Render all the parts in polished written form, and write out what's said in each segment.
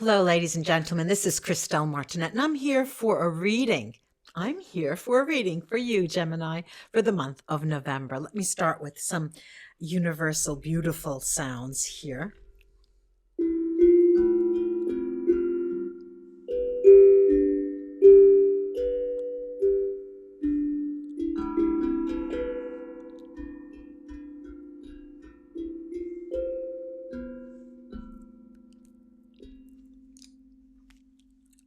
Hello, ladies and gentlemen. This is Christelle Martinette, and I'm here for a reading. I'm here for a reading for you, Gemini, for the month of November. Let me start with some universal, beautiful sounds here.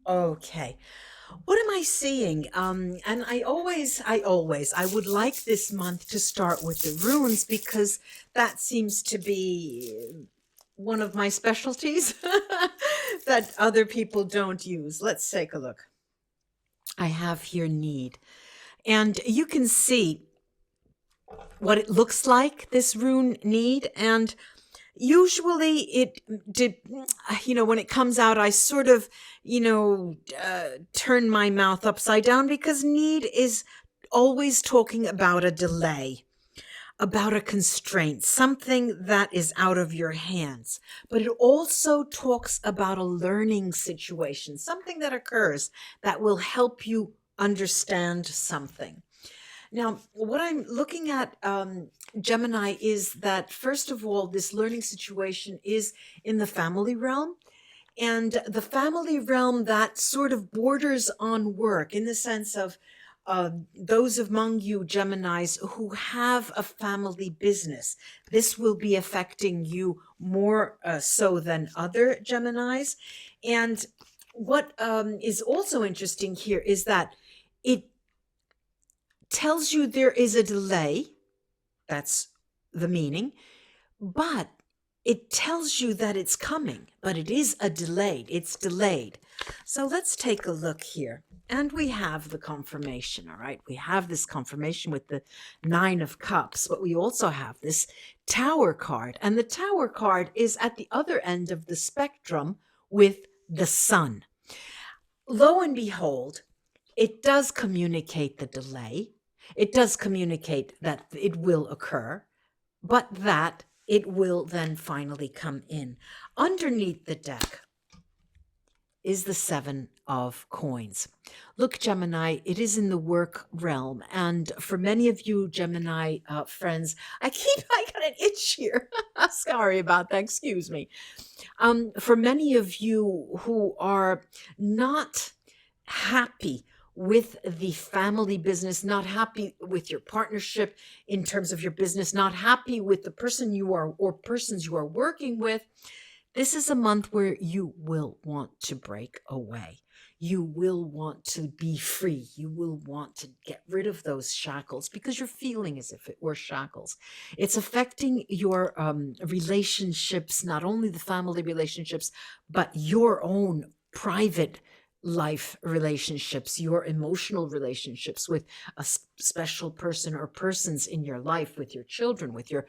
Okay. What am I seeing? And I would like this month to start with the runes because that seems to be one of my specialties that other people don't use. Let's take a look. I have here need, and you can see what it looks like, this rune need, and usually it did, when it comes out, I sort of, turn my mouth upside down because need is always talking about a delay, about a constraint, something that is out of your hands. But it also talks about a learning situation, something that occurs that will help you understand something. Now, what I'm looking at, Gemini, is that, first of all, this learning situation is in the family realm. And the family realm that sort of borders on work, in the sense of those among you, Geminis, who have a family business. This will be affecting you more so than other Geminis. And what is also interesting here is that it tells you there is a delay. That's the meaning. But it tells you that it's coming, but it is it's delayed. So let's take a look here. And we have the confirmation, all right? We have this confirmation with the Nine of Cups, but we also have this Tower card. And the Tower card is at the other end of the spectrum with the Sun. Lo and behold, it does communicate the delay. It does communicate that it will occur, but that it will then finally come in. Underneath the deck is the Seven of Coins. Look, Gemini, it is in the work realm. And for many of you Gemini friends, I got an itch here. Sorry about that. Excuse me. For many of you who are not happy with the family business, not happy with your partnership in terms of your business, not happy with the person you are or persons you are working with, this is a month where you will want to break away. You will want to be free. You will want to get rid of those shackles because you're feeling as if it were shackles. It's affecting your relationships, not only the family relationships, but your own private life relationships, your emotional relationships with a special person or persons in your life, with your children, with your,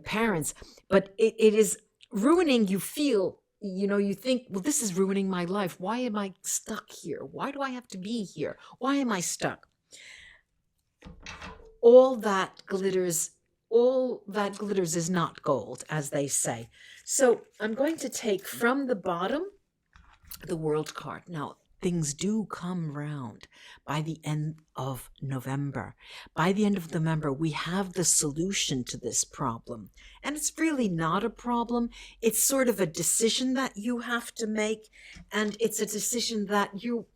parents. But it is ruining, you feel, you think, well, this is ruining my life. Why am I stuck here? Why do I have to be here? Why am I stuck? All that glitters is not gold, as they say. So I'm going to take from the bottom the World card. Now, things do come round by the end of November. By the end of November, we have the solution to this problem. And it's really not a problem. It's sort of a decision that you have to make. And it's a decision that you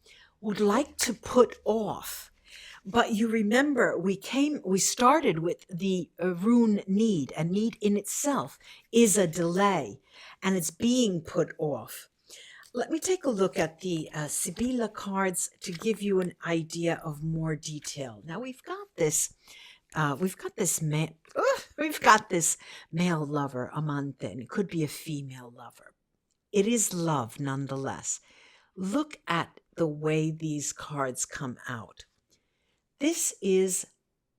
would like to put off. But you remember, we started with the rune need, and need in itself is a delay, and it's being put off. Let me take a look at the Sibila cards to give you an idea of more detail. Now we've got this male lover, amante, and it could be a female lover. It is love nonetheless. Look at the way these cards come out. This is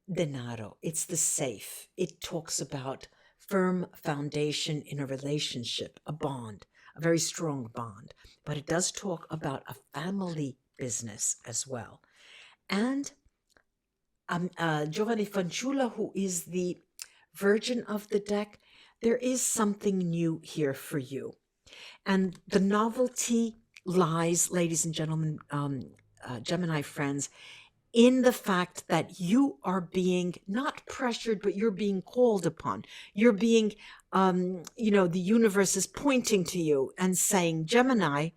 denaro. It's the safe. It talks about firm foundation in a relationship, a bond, a very strong bond. But it does talk about a family business as well. And Giovanni Fanciulla, who is the virgin of the deck, there is something new here for you. And the novelty lies, ladies and gentlemen, Gemini friends, in the fact that you are being not pressured, but you're being called upon. You're being, the universe is pointing to you and saying, Gemini,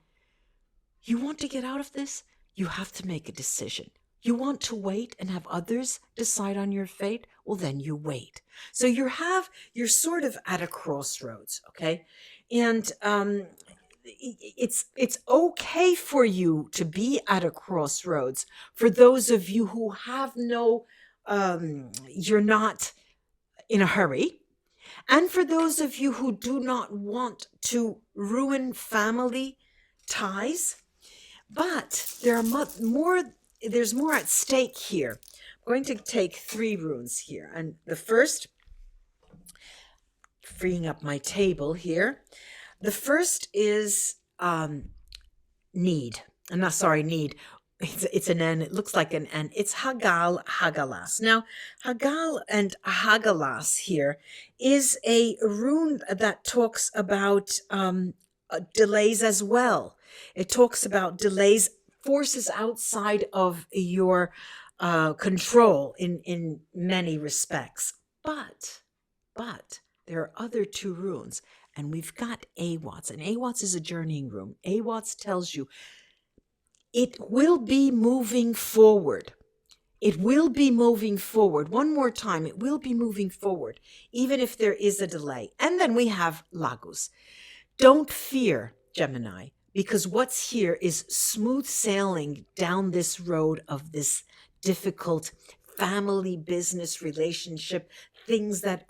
you want to get out of this? You have to make a decision. You want to wait and have others decide on your fate? Well, then you wait. So you're sort of at a crossroads, okay? And it's okay for you to be at a crossroads. For those of you who have you're not in a hurry. And for those of you who do not want to ruin family ties, but there's more at stake here. I'm going to take 3 runes here. And the first, freeing up my table here, the first is need. I'm not sorry, need. It's an N. It looks like an N. It's Hagal, Hagalas. Now, Hagal and Hagalas here is a rune that talks about delays as well. It talks about delays, forces outside of your control in many respects. But there are other 2 runes, and we've got Awats, and Awats is a journeying rune. Awats tells you it will be moving forward. It will be moving forward. One more time, it will be moving forward, even if there is a delay. And then we have Lagos. Don't fear, Gemini, because what's here is smooth sailing down this road of this difficult family, business, relationship, things that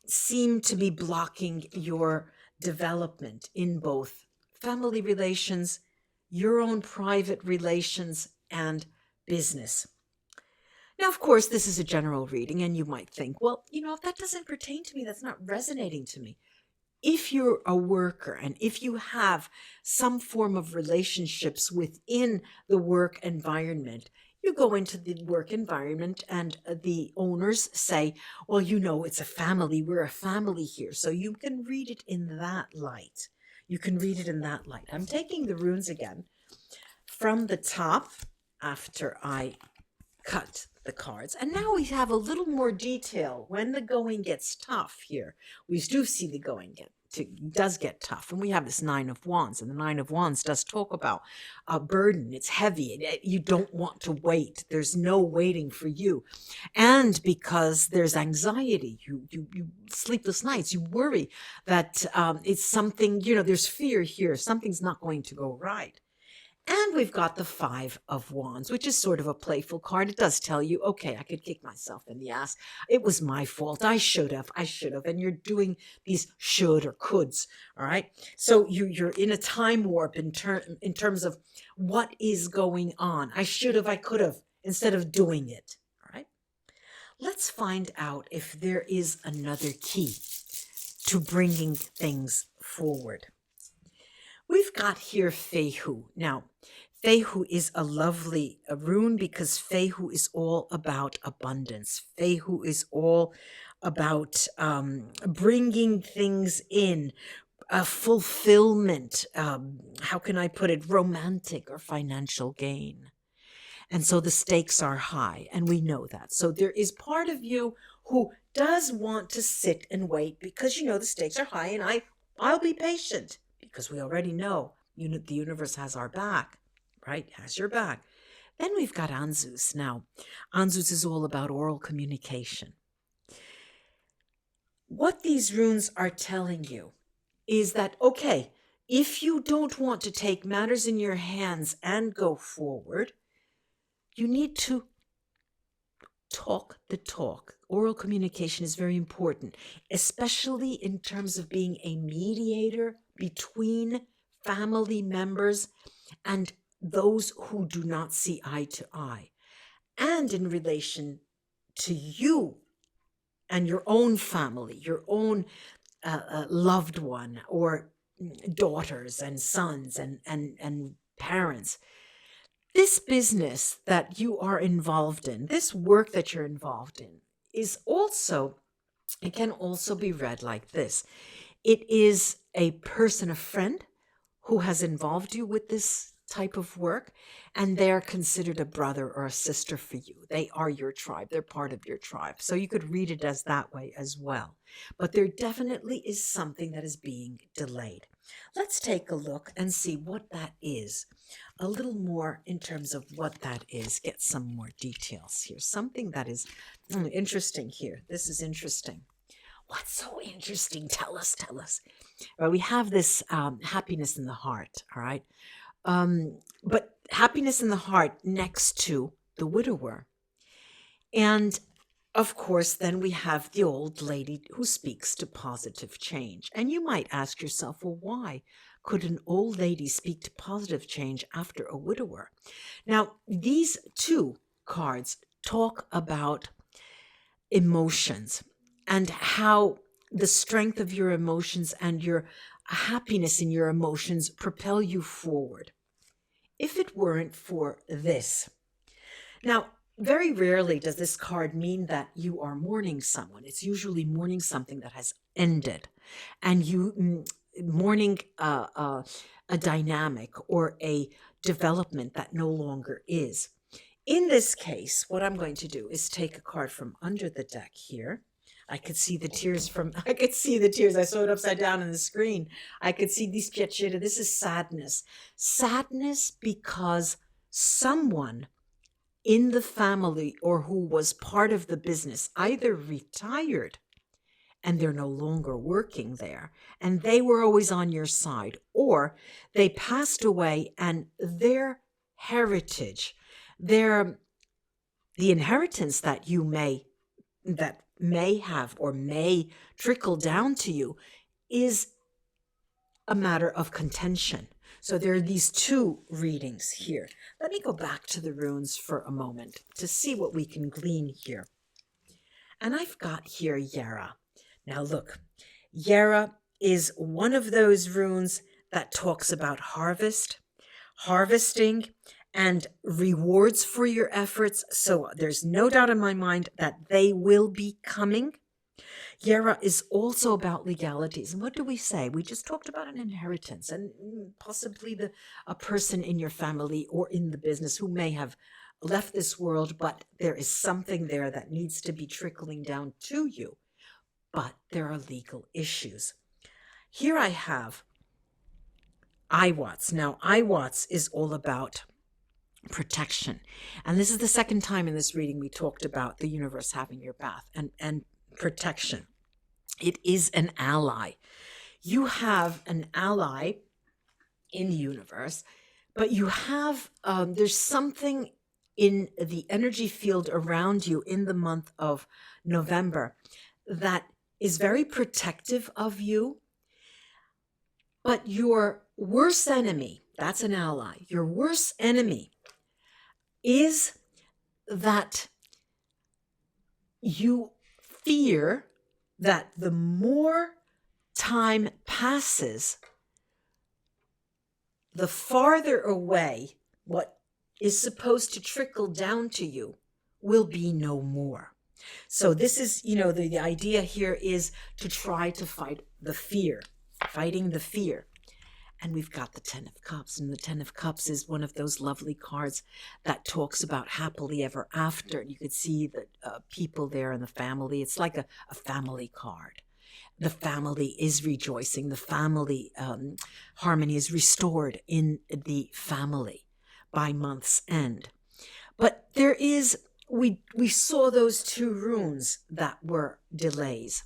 seem to be blocking your development in both family relations, your own private relations, and business. Now, of course, this is a general reading, and you might think, well, if that doesn't pertain to me, that's not resonating to me. If you're a worker and if you have some form of relationships within the work environment, you go into the work environment and the owners say, well, it's a family. We're a family here. So you can read it in that light. I'm taking the runes again from the top after I cut the cards. And now we have a little more detail when the going gets tough here. We do see the going does get tough. And we have this 9 of Wands, and the 9 of Wands does talk about a burden. It's heavy. You don't want to wait. There's no waiting for you. And because there's anxiety, you sleepless nights, you worry that it's something, there's fear here. Something's not going to go right. And we've got the 5 of Wands, which is sort of a playful card. It does tell you, okay, I could kick myself in the ass. It was my fault. I should have. And you're doing these should or coulds, all right? So you're in a time warp in terms of what is going on. I should have, I could have, instead of doing it, all right? Let's find out if there is another key to bringing things forward. We've got here Fehu. Now, Fehu is a lovely rune because Fehu is all about abundance. Fehu is all about bringing things in, fulfillment, how can I put it, romantic or financial gain. And so the stakes are high, and we know that. So there is part of you who does want to sit and wait because, the stakes are high, and I'll be patient. Because we already know the universe has our back, right? Has your back. Then we've got Anzus. Now, Anzus is all about oral communication. What these runes are telling you is that, okay, if you don't want to take matters in your hands and go forward, you need to talk the talk. Oral communication is very important, especially in terms of being a mediator between family members and those who do not see eye to eye, and in relation to you and your own family, your own loved one, or daughters and sons and parents. This business that you are involved in, this work that you're involved in, it can also be read like this. It is a person, a friend, who has involved you with this type of work, and they're considered a brother or a sister for you. They are your tribe. They're part of your tribe. So you could read it as that way as well. But there definitely is something that is being delayed. Let's take a look and see what that is. A little more in terms of what that is. Get some more details here. Something that is interesting here. This is interesting. What's so interesting? Tell us, tell us. Well, we have this happiness in the heart, all right? But happiness in the heart next to the widower. And of course, then we have the old lady who speaks to positive change. And you might ask yourself, well, why could an old lady speak to positive change after a widower? Now, these two cards talk about emotions and how the strength of your emotions and your happiness in your emotions propel you forward. If it weren't for this. Now, very rarely does this card mean that you are mourning someone. It's usually mourning something that has ended, and you mourning a dynamic or a development that no longer is. In this case, what I'm going to do is take a card from under the deck here. I could see the tears I saw it upside down on the screen. I could see these piacere. This is sadness. Sadness because someone in the family or who was part of the business either retired and they're no longer working there and they were always on your side, or they passed away and their heritage, the inheritance that may have or may trickle down to you is a matter of contention. So there are these two readings here. Let me go back to the runes for a moment to see what we can glean here. And I've got here Yera. Now look, Yera is one of those runes that talks about harvesting, and rewards for your efforts. So there's no doubt in my mind that they will be coming. Yera is also about legalities. And what do we say? We just talked about an inheritance and possibly a person in your family or in the business who may have left this world, but there is something there that needs to be trickling down to you. But there are legal issues. Here I have Iwatts. Now, Iwatts is all about protection. And this is the second time in this reading we talked about the universe having your back and protection. It is an ally. You have an ally in the universe, but you have, there's something in the energy field around you in the month of November that is very protective of you. But your worst enemy, that's an ally, your worst enemy is that you fear that the more time passes, the farther away what is supposed to trickle down to you will be no more. So this is, the idea here is to try to fight the fear, fighting the fear. And we've got the Ten of Cups, and the Ten of Cups is one of those lovely cards that talks about happily ever after. And you could see the people there in the family. It's like a family card. The family is rejoicing. The family harmony is restored in the family by month's end. But there is, we saw those two runes that were delays.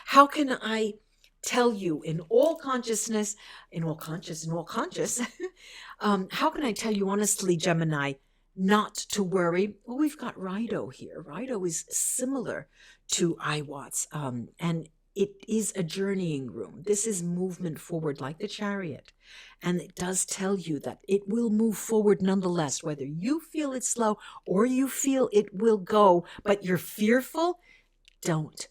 How can I tell you in all conscious, how can I tell you honestly, Gemini, not to worry? Well, we've got Rido here. Rido is similar to Iwatts, and it is a journeying room. This is movement forward like the Chariot. And it does tell you that it will move forward nonetheless, whether you feel it's slow or you feel it will go, but you're fearful. Don't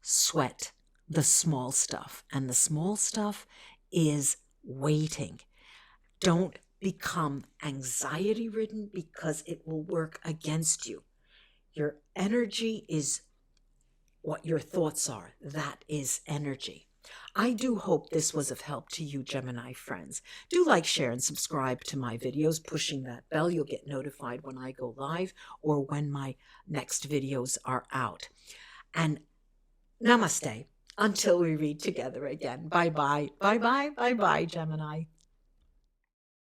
sweat the small stuff. And the small stuff is waiting. Don't become anxiety ridden because it will work against you. Your energy is what your thoughts are. That is energy. I do hope this was of help to you, Gemini friends. Do like, share, and subscribe to my videos, pushing that bell. You'll get notified when I go live or when my next videos are out. And namaste until we read together again. Bye-bye. Bye-bye. Bye-bye, Gemini.